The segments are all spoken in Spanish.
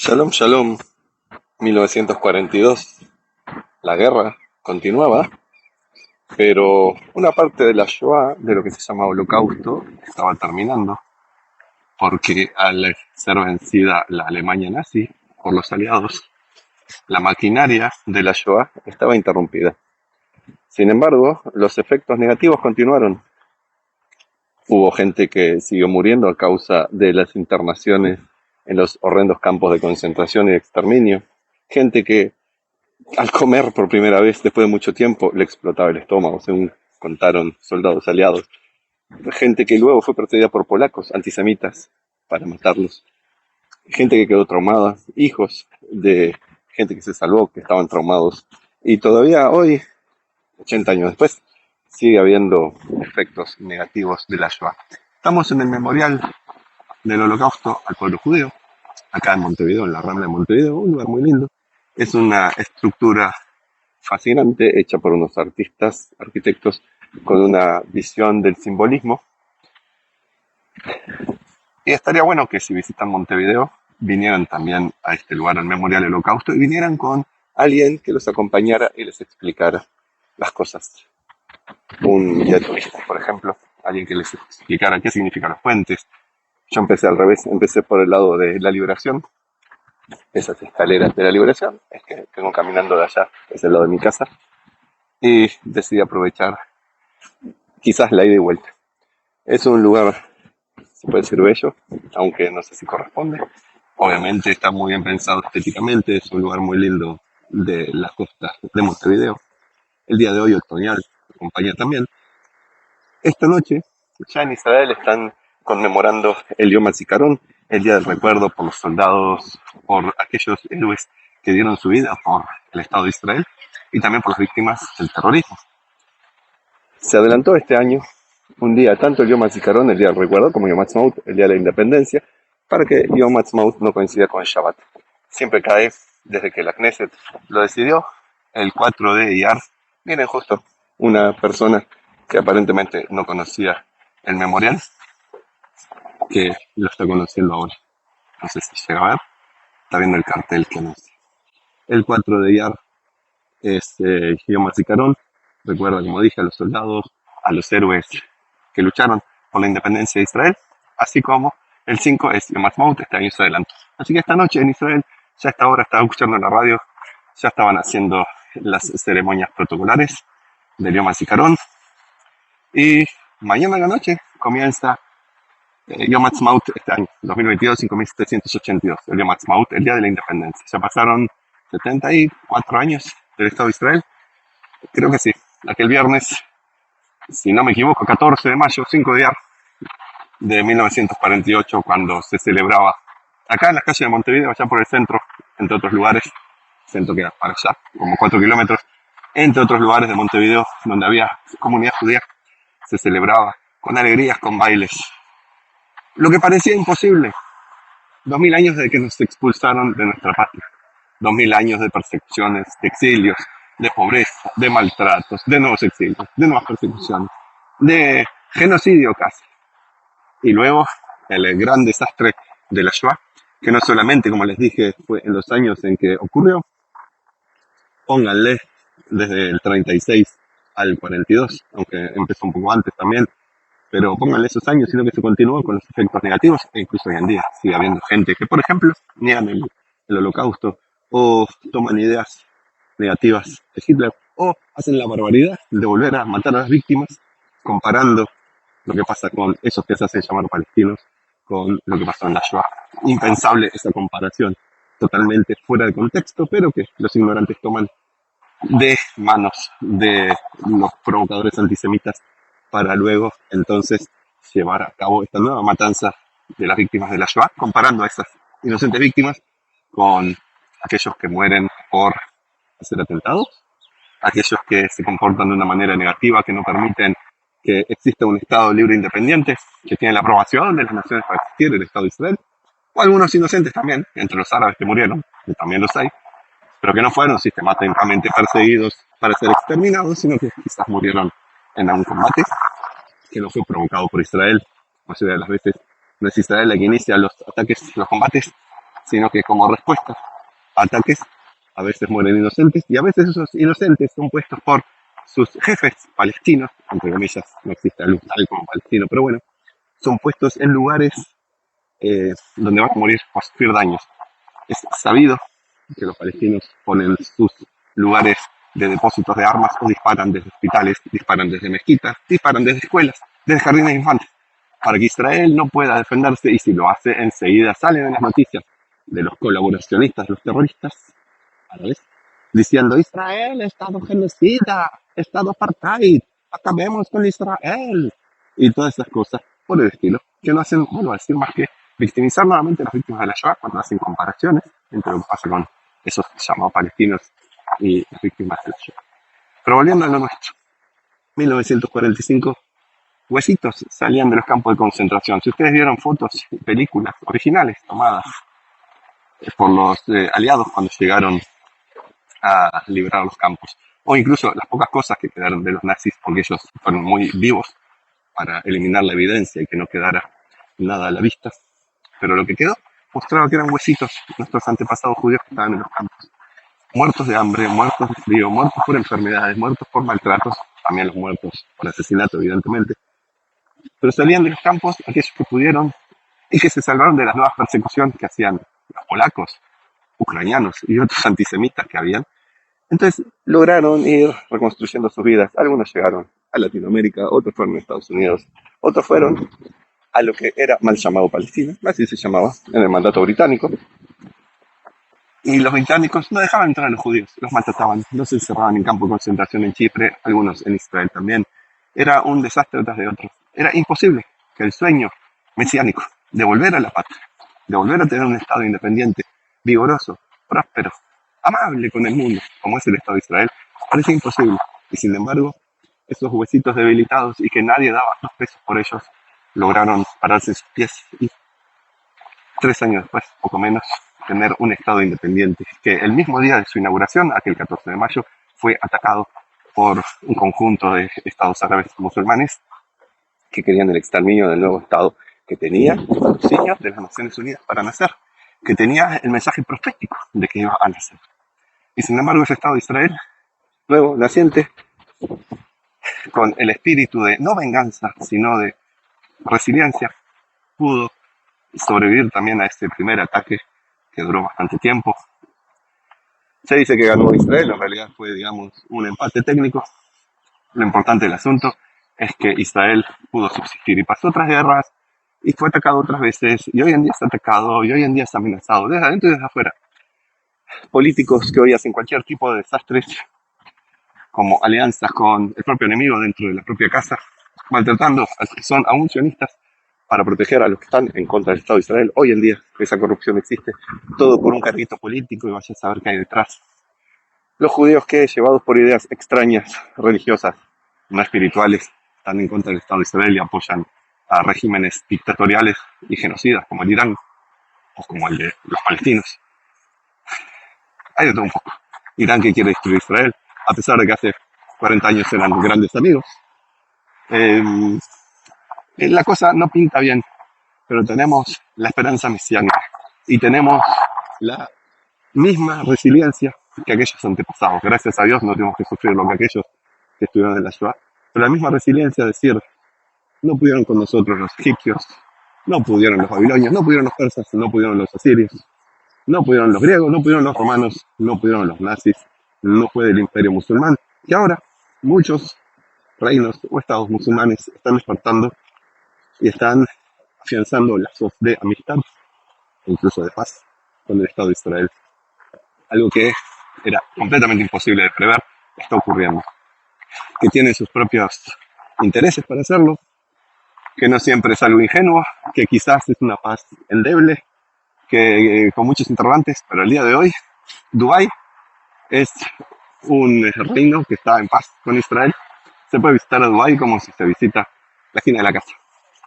Shalom, shalom, 1942. La guerra continuaba, pero una parte de la Shoah, de lo que se llama Holocausto, estaba terminando, porque al ser vencida la Alemania nazi por los aliados, la maquinaria de la Shoah estaba interrumpida. Sin embargo, los efectos negativos continuaron. Hubo gente que siguió muriendo a causa de las internaciones en los horrendos campos de concentración y de exterminio. Gente que al comer por primera vez después de mucho tiempo le explotaba el estómago, según contaron soldados aliados. Gente que luego fue perseguida por polacos antisemitas para matarlos. Gente que quedó traumada, hijos de gente que se salvó, que estaban traumados. Y todavía hoy, 80 años después, sigue habiendo efectos negativos de la Shoah. Estamos en el memorial del Holocausto al pueblo judío, acá en Montevideo, en la Rambla de Montevideo, un lugar muy lindo. Es una estructura fascinante, hecha por unos artistas, arquitectos, con una visión del simbolismo. Y estaría bueno que si visitan Montevideo, vinieran también a este lugar, al Memorial del Holocausto, y vinieran con alguien que los acompañara y les explicara las cosas. Un guía de turistas, por ejemplo, alguien que les explicara qué significan los puentes. Yo empecé al revés, empecé por el lado de la liberación, esas escaleras de la liberación, es que vengo caminando de allá, es el lado de mi casa, y decidí aprovechar quizás la ida y vuelta. Es un lugar, se puede decir bello, aunque no sé si corresponde. Obviamente está muy bien pensado estéticamente, es un lugar muy lindo de las costas de Montevideo. El día de hoy otoñal, acompaña también. Esta noche, ya en Israel están conmemorando el Yom HaZikaron, el Día del Recuerdo por los soldados, por aquellos héroes que dieron su vida por el Estado de Israel y también por las víctimas del terrorismo. Se adelantó este año un día, tanto el Yom HaZikaron, el Día del Recuerdo, como Yom Ha'atzmaut, el Día de la Independencia, para que Yom Ha'atzmaut no coincida con el Shabbat. Siempre cae, desde que la Knesset lo decidió, el 4 de Iyar, viene justo una persona que aparentemente no conocía el memorial, que lo está conociendo ahora. No sé si llega a ver, está viendo el cartel que anuncia. El 4 de Iyar es Yom HaZikaron, recuerda, como dije, a los soldados, a los héroes que lucharon por la independencia de Israel, así como el 5 es Yom Ha'atzmaut, este año se adelantó. Así que esta noche en Israel, ya a esta hora estaba escuchando en la radio, ya estaban haciendo las ceremonias protocolares del Yom HaZikaron, y mañana en la noche comienza Yom Ha'atzmaut este año, 2022, 5782, el Yom Ha'atzmaut, el Día de la Independencia. Ya pasaron 74 años del Estado de Israel, creo que sí, aquel viernes, si no me equivoco, 14 de mayo, 5 de Iyar de 1948, cuando se celebraba acá en las calles de Montevideo, allá por el centro, entre otros lugares, centro que era para allá, como 4 kilómetros, entre otros lugares de Montevideo, donde había comunidad judía, se celebraba con alegrías, con bailes. Lo que parecía imposible, 2000 años de que nos expulsaron de nuestra patria, 2000 años de persecuciones, de exilios, de pobreza, de maltratos, de nuevos exilios, de nuevas persecuciones, de genocidio casi. Y luego el gran desastre de la Shoah, que no solamente, como les dije, fue en los años en que ocurrió, pónganle desde el 36 al 42, aunque empezó un poco antes también, pero pónganle esos años, sino que se continuó con los efectos negativos, e incluso hoy en día sigue habiendo gente que, por ejemplo, niegan el holocausto, o toman ideas negativas de Hitler, o hacen la barbaridad de volver a matar a las víctimas, comparando lo que pasa con esos que se hacen llamar palestinos con lo que pasó en la Shoah. Impensable esa comparación, totalmente fuera de contexto, pero que los ignorantes toman de manos de los provocadores antisemitas para luego entonces llevar a cabo esta nueva matanza de las víctimas de la Shoah, comparando a esas inocentes víctimas con aquellos que mueren por hacer atentados, aquellos que se comportan de una manera negativa, que no permiten que exista un Estado libre e independiente, que tiene la aprobación de las naciones para existir, el Estado de Israel, o algunos inocentes también, entre los árabes que murieron, que también los hay, pero que no fueron sistemáticamente perseguidos para ser exterminados, sino que quizás murieron en algún combate que no fue provocado por Israel. La mayoría de las veces no es Israel la que inicia los ataques, los combates, sino que como respuesta a ataques, a veces mueren inocentes y a veces esos inocentes son puestos por sus jefes palestinos, entre comillas, no existe algo tal como palestino, pero bueno, son puestos en lugares donde van a morir por sufrir daños. Es sabido que los palestinos ponen sus lugares de depósitos de armas o disparan desde hospitales, disparan desde mezquitas, disparan desde escuelas, desde jardines de infantes, para que Israel no pueda defenderse, y si lo hace enseguida salen en las noticias de los colaboracionistas, los terroristas, a la vez, diciendo Israel, Estado genocida, Estado apartheid, acabemos con Israel, y todas esas cosas por el estilo, que no hacen, bueno, decir más que victimizar nuevamente a las víctimas de la Shoah cuando hacen comparaciones entre lo que pasa con esos llamados palestinos y las víctimas de la Shoah. Pero volviendo a lo nuestro, 1945, huesitos salían de los campos de concentración. Si ustedes vieron fotos y películas originales tomadas por los aliados cuando llegaron a liberar los campos, o incluso las pocas cosas que quedaron de los nazis, porque ellos fueron muy vivos para eliminar la evidencia y que no quedara nada a la vista, pero lo que quedó mostraba que eran huesitos, nuestros antepasados judíos que estaban en los campos, muertos de hambre, muertos de frío, muertos por enfermedades, muertos por maltratos, también los muertos por asesinato, evidentemente, pero salían de los campos aquellos que pudieron y que se salvaron de las nuevas persecuciones que hacían los polacos, ucranianos y otros antisemitas que habían. Entonces lograron ir reconstruyendo sus vidas. Algunos llegaron a Latinoamérica, otros fueron a Estados Unidos, otros fueron a lo que era mal llamado Palestina, así se llamaba en el mandato británico. Y los británicos no dejaban entrar a los judíos, los maltrataban, los encerraban en campos de concentración en Chipre, algunos en Israel también. Era un desastre tras de otro. Era imposible que el sueño mesiánico de volver a la patria, de volver a tener un Estado independiente, vigoroso, próspero, amable con el mundo, como es el Estado de Israel, parece imposible. Y sin embargo, esos huesitos debilitados y que nadie daba 2 pesos por ellos, lograron pararse en sus pies y 3 años después, poco menos, tener un Estado independiente, que el mismo día de su inauguración, aquel 14 de mayo, fue atacado por un conjunto de estados árabes musulmanes que querían el exterminio del nuevo Estado que tenía los signos de las Naciones Unidas para nacer, que tenía el mensaje profético de que iba a nacer. Y sin embargo, ese Estado de Israel, nuevo, naciente, con el espíritu de no venganza, sino de resiliencia, pudo sobrevivir también a este primer ataque que duró bastante tiempo. Se dice que ganó Israel, en realidad fue, digamos, un empate técnico. Lo importante del asunto es que Israel pudo subsistir y pasó otras guerras y fue atacado otras veces, y hoy en día está atacado, y hoy en día está amenazado, desde adentro y desde afuera. Políticos que hoy hacen cualquier tipo de desastres, como alianzas con el propio enemigo dentro de la propia casa, maltratando a los que son aún sionistas para proteger a los que están en contra del Estado de Israel. Hoy en día esa corrupción existe, todo por un carrito político, y vaya a saber qué hay detrás. Los judíos que, llevados por ideas extrañas, religiosas, no espirituales, están en contra del Estado de Israel y apoyan a regímenes dictatoriales y genocidas como el Irán o como el de los palestinos. Hay de todo un poco. Irán que quiere destruir Israel, a pesar de que hace 40 años eran grandes amigos. La cosa no pinta bien, pero tenemos la esperanza mesiánica y tenemos la misma resiliencia que aquellos antepasados. Gracias a Dios no tenemos que sufrir lo que aquellos que estuvieron en la Shoah, pero la misma resiliencia de decir, no pudieron con nosotros los egipcios, no pudieron los babilonios, no pudieron los persas, no pudieron los asirios, no pudieron los griegos, no pudieron los romanos, no pudieron los nazis, no puede el imperio musulmán. Y ahora muchos reinos o estados musulmanes están despertando y están afianzando lazos de amistad, incluso de paz, con el Estado de Israel. Algo que era completamente imposible de prever, está ocurriendo. Que tienen sus propios intereses para hacerlo, que no siempre es algo ingenuo, que quizás es una paz endeble, que con muchos interrogantes, pero el día de hoy, Dubái es un reino que está en paz con Israel. Se puede visitar a Dubái como si se visita la esquina de la casa.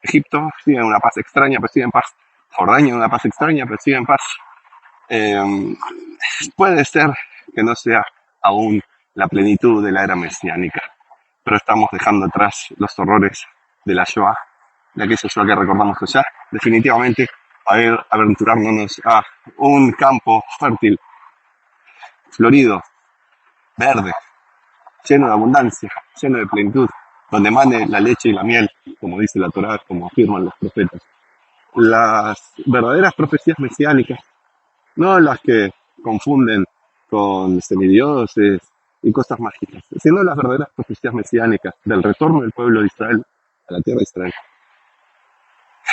Egipto sigue en una paz extraña, pero sigue en paz. Jordania en una paz extraña, pero sigue en paz. Puede ser que no sea aún la plenitud de la era mesiánica, pero estamos dejando atrás los horrores de la Shoah, de aquella Shoah que recordamos allá. Definitivamente a ir aventurándonos a un campo fértil, florido, verde, lleno de abundancia, lleno de plenitud, donde emane la leche y la miel, como dice la Torá, como afirman los profetas. Las verdaderas profecías mesiánicas, no las que confunden con semidioses y cosas mágicas, sino las verdaderas profecías mesiánicas del retorno del pueblo de Israel a la tierra de Israel,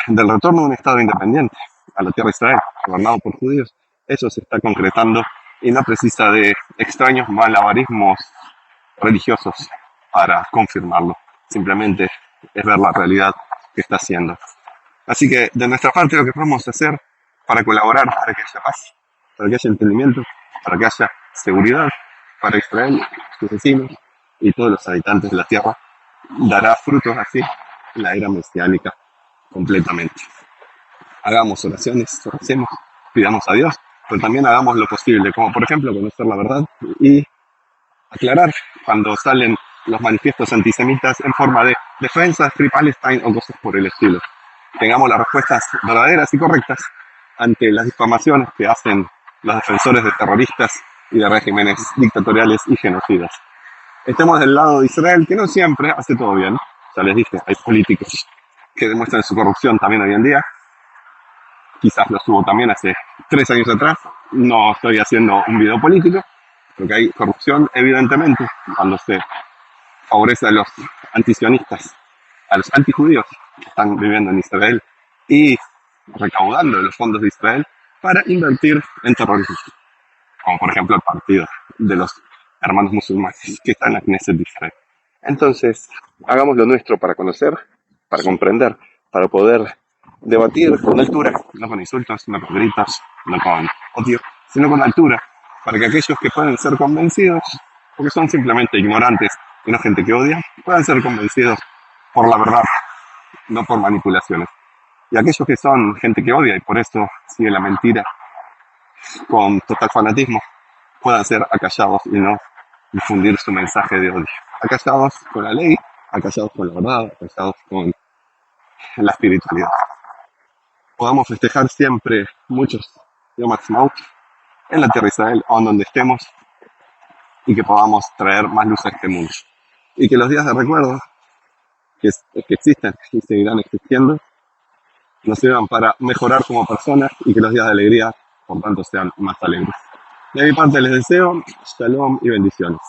del retorno de un Estado independiente a la tierra de Israel, gobernado por judíos. Eso se está concretando y no precisa de extraños malabarismos religiosos para confirmarlo. Simplemente es ver la realidad que está haciendo. Así que de nuestra parte lo que podemos hacer para colaborar, para que haya paz, para que haya entendimiento, para que haya seguridad para Israel, sus vecinos y todos los habitantes de la tierra, dará frutos así la era mesiánica completamente. Hagamos oraciones, oremos, pidamos a Dios, pero también hagamos lo posible, como por ejemplo conocer la verdad y aclarar cuando salen los manifiestos antisemitas en forma de defensa, Free Palestine o cosas por el estilo. Tengamos las respuestas verdaderas y correctas ante las difamaciones que hacen los defensores de terroristas y de regímenes dictatoriales y genocidas. Estemos del lado de Israel, que no siempre hace todo bien. Ya les dije, hay políticos que demuestran su corrupción también hoy en día. Quizás lo subo también hace 3 años atrás. No estoy haciendo un video político, porque hay corrupción, evidentemente, cuando se favorece a los antisionistas, a los antijudíos que están viviendo en Israel y recaudando los fondos de Israel para invertir en terrorismo, como por ejemplo el partido de los hermanos musulmanes que están en la Knesset de Israel. Entonces, hagamos lo nuestro para conocer, para comprender, para poder debatir con altura, no con insultos, no con gritos, no con odio, sino con altura, para que aquellos que pueden ser convencidos, porque son simplemente ignorantes y no gente que odia, puedan ser convencidos por la verdad, no por manipulaciones. Y aquellos que son gente que odia y por eso sigue la mentira con total fanatismo, puedan ser acallados y no difundir su mensaje de odio. Acallados con la ley, acallados con la verdad, acallados con la espiritualidad. Podamos festejar siempre muchos Yom Ha'atzmaut en la tierra de Israel o en donde estemos y que podamos traer más luz a este mundo. Y que los días de recuerdo que existen y seguirán existiendo nos sirvan para mejorar como personas y que los días de alegría, por tanto, sean más alegres. De mi parte les deseo shalom y bendiciones.